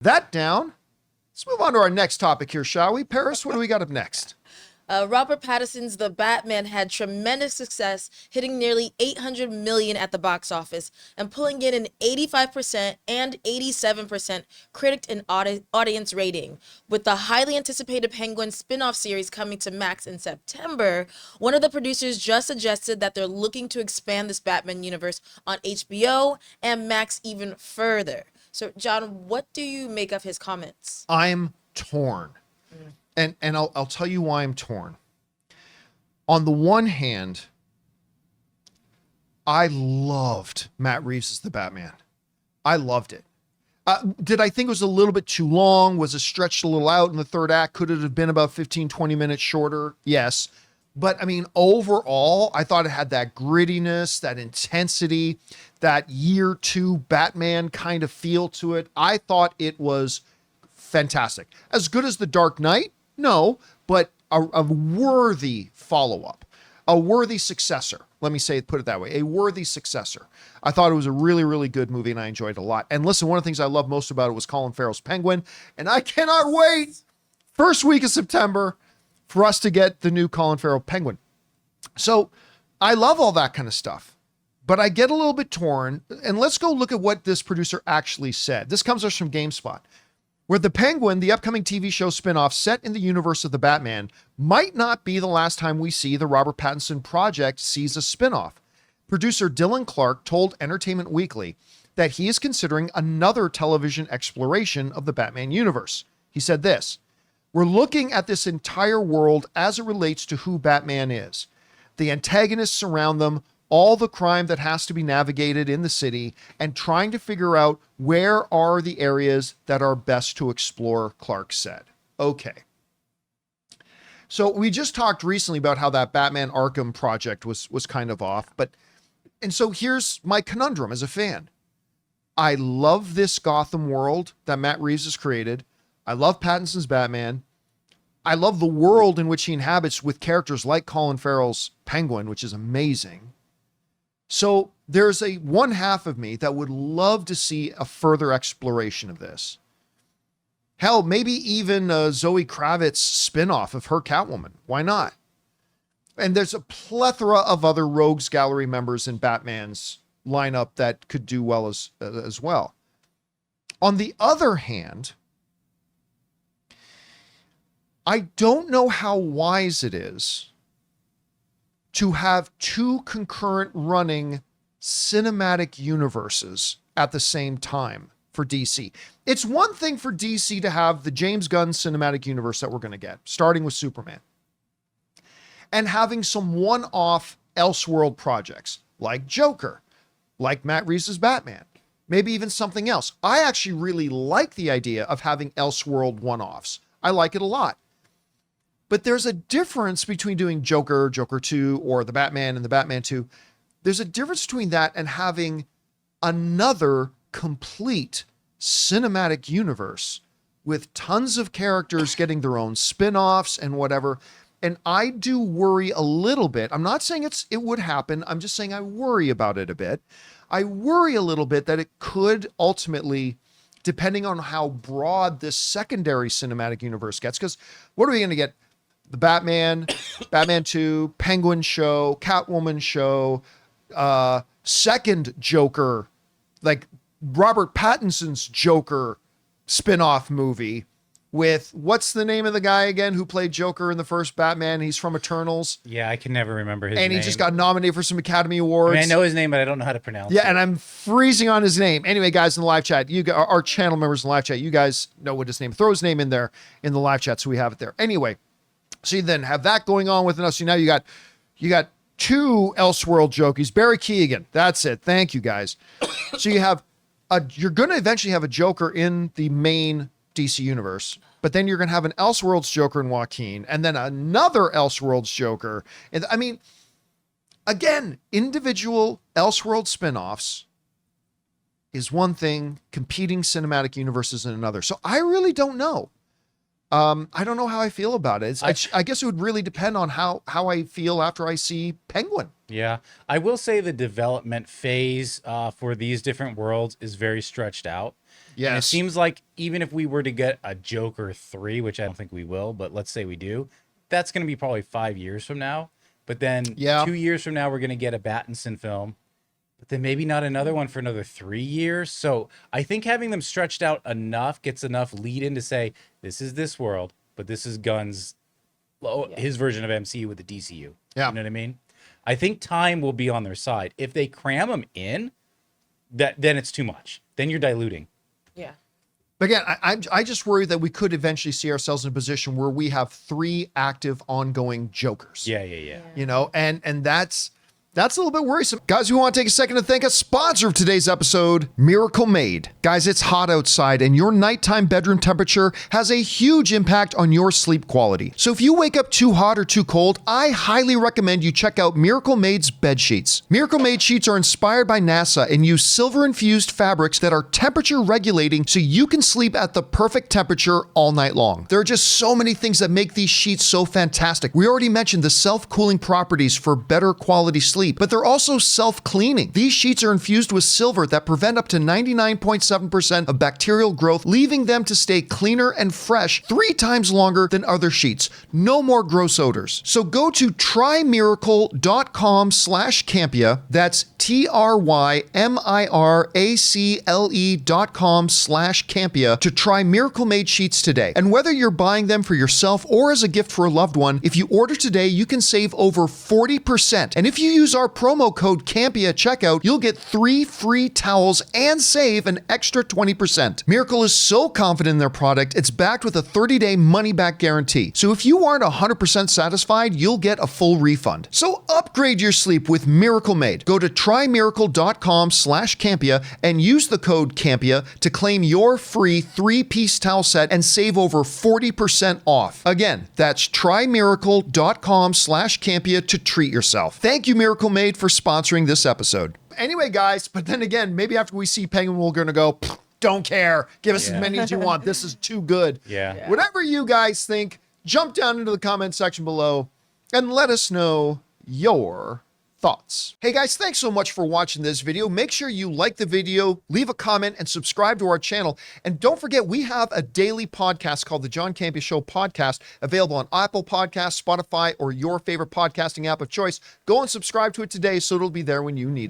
That down. Let's move on to our next topic here, shall we? Paris, what do we got up next? Robert Pattinson's The Batman had tremendous success, hitting nearly 800 million at the box office and pulling in an 85% and 87% critic and audience rating. With the highly anticipated Penguin spin-off series coming to Max in September, one of the producers just suggested that they're looking to expand this Batman universe on HBO and Max even further. So, John, what do you make of his comments? I'm torn. And I'll tell you why I'm torn. On the one hand, I loved Matt Reeves as the Batman. I loved it. Did I think it was a little bit too long? Was it stretched a little out in the third act? Could it have been about 15, 20 minutes shorter? Yes. But I mean, overall, I thought it had that grittiness, that intensity, that year two Batman kind of feel to it. I thought it was fantastic. As good as The Dark Knight? No, but a worthy follow-up, a worthy successor. Let me put it that way, a worthy successor. I thought it was a really, really good movie and I enjoyed it a lot. And listen, one of the things I love most about it was Colin Farrell's Penguin. And I cannot wait, first week of September, for us to get the new Colin Farrell Penguin. So I love all that kind of stuff, but I get a little bit torn. And let's go look at what this producer actually said. This comes to us from GameSpot. Where The Penguin, the upcoming TV show spinoff set in the universe of the Batman, might not be the last time we see the Robert Pattinson project sees a spinoff. Producer Dylan Clark told Entertainment Weekly that he is considering another television exploration of the Batman universe. He said this, "We're looking at this entire world as it relates to who Batman is. The antagonists around them, all the crime that has to be navigated in the city, and trying to figure out where are the areas that are best to explore," Clark said. Okay. So we just talked recently about how that Batman Arkham project was kind of off, and so here's my conundrum as a fan. I love this Gotham world that Matt Reeves has created. I love Pattinson's Batman. I love the world in which he inhabits with characters like Colin Farrell's Penguin, which is amazing. So there's a one half of me that would love to see a further exploration of this. Hell, maybe even a Zoe Kravitz spinoff of her Catwoman. Why not? And there's a plethora of other Rogues Gallery members in Batman's lineup that could do well as well. On the other hand, I don't know how wise it is to have two concurrent running cinematic universes at the same time for DC. It's one thing for DC to have the James Gunn cinematic universe that we're going to get, starting with Superman, and having some one-off Elseworld projects like Joker, like Matt Reeves' Batman, maybe even something else. I actually really like the idea of having Elseworld one-offs. I like it a lot. But there's a difference between doing Joker, Joker 2, or the Batman and the Batman 2. There's a difference between that and having another complete cinematic universe with tons of characters getting their own spin-offs and whatever. And I do worry a little bit. I'm not saying it would happen. I'm just saying I worry about it a bit. I worry a little bit that it could ultimately, depending on how broad this secondary cinematic universe gets, because what are we going to get? The Batman, Batman 2, Penguin show, Catwoman show, second Joker, like Robert Pattinson's Joker spin-off movie with, what's the name of the guy again who played Joker in the first Batman? He's from Eternals. Yeah, I can never remember his name. And he just got nominated for some Academy Awards. I know his name, but I don't know how to pronounce it. Yeah, and I'm freezing on his name. Anyway, guys, in the live chat, our channel members in the live chat, you guys know what his name. Throw his name in there in the live chat so we have it there. Anyway, so you then have that going on with us. So now you got two Elseworld Jokies. Barry Keoghan. That's it. Thank you, guys. So you're going to eventually have a Joker in the main DC universe, but then you're going to have an Elseworlds Joker in Joaquin, and then another Elseworlds Joker. And I mean, again, individual Elseworld spinoffs is one thing, competing cinematic universes in another. So I really don't know. I don't know how I feel about it. I guess it would really depend on how I feel after I see Penguin. Yeah, I will say the development phase for these different worlds is very stretched out. And it Yes. seems like even if we were to get a Joker 3, which I don't think we will, but let's say we do, that's going to be probably 5 years from now. But then Yeah. 2 years from now, we're going to get a Pattinson film. But then maybe not another one for another 3 years. So I think having them stretched out enough gets enough lead in to say, this is this world, but this is Gunn's, his version of MCU with the DCU. Yeah. You know what I mean? I think time will be on their side. If they cram them in, then it's too much. Then you're diluting. Yeah. But again, I just worry that we could eventually see ourselves in a position where we have 3 active ongoing Jokers. Yeah. You know, and that's a little bit worrisome. Guys, we want to take a second to thank a sponsor of today's episode, Miracle Made. Guys, it's hot outside and your nighttime bedroom temperature has a huge impact on your sleep quality. So if you wake up too hot or too cold, I highly recommend you check out Miracle Made's bed sheets. Miracle Made sheets are inspired by NASA and use silver-infused fabrics that are temperature regulating so you can sleep at the perfect temperature all night long. There are just so many things that make these sheets so fantastic. We already mentioned the self-cooling properties for better quality sleep, but they're also self-cleaning. These sheets are infused with silver that prevent up to 99.7% of bacterial growth, leaving them to stay cleaner and fresh 3 times longer than other sheets. No more gross odors. So go to trymiracle.com/Campea. That's TRYMIRACLE.com/Campea to try Miracle Made sheets today. And whether you're buying them for yourself or as a gift for a loved one, if you order today, you can save over 40%. And if you use our promo code Campea at checkout, you'll get 3 free towels and save an extra 20%. Miracle is so confident in their product, it's backed with a 30-day money-back guarantee. So if you aren't 100% satisfied, you'll get a full refund. So upgrade your sleep with Miracle Made. Go to trymiracle.com/Campea and use the code Campea to claim your free 3-piece towel set and save over 40% off. Again, that's trymiracle.com/Campea to treat yourself. Thank you, Miracle Made, for sponsoring this episode. Anyway, guys, but then again, maybe after we see Penguin, we're going to go, don't care. Give us as many as you want. This is too good. Yeah. Whatever you guys think, jump down into the comment section below and let us know your thoughts. Hey guys, thanks so much for watching this video. Make sure you like the video, leave a comment, and subscribe to our channel. And don't forget, we have a daily podcast called the John Campea Show podcast, available on Apple Podcasts, Spotify, or your favorite podcasting app of choice. Go and subscribe to it today so it'll be there when you need it.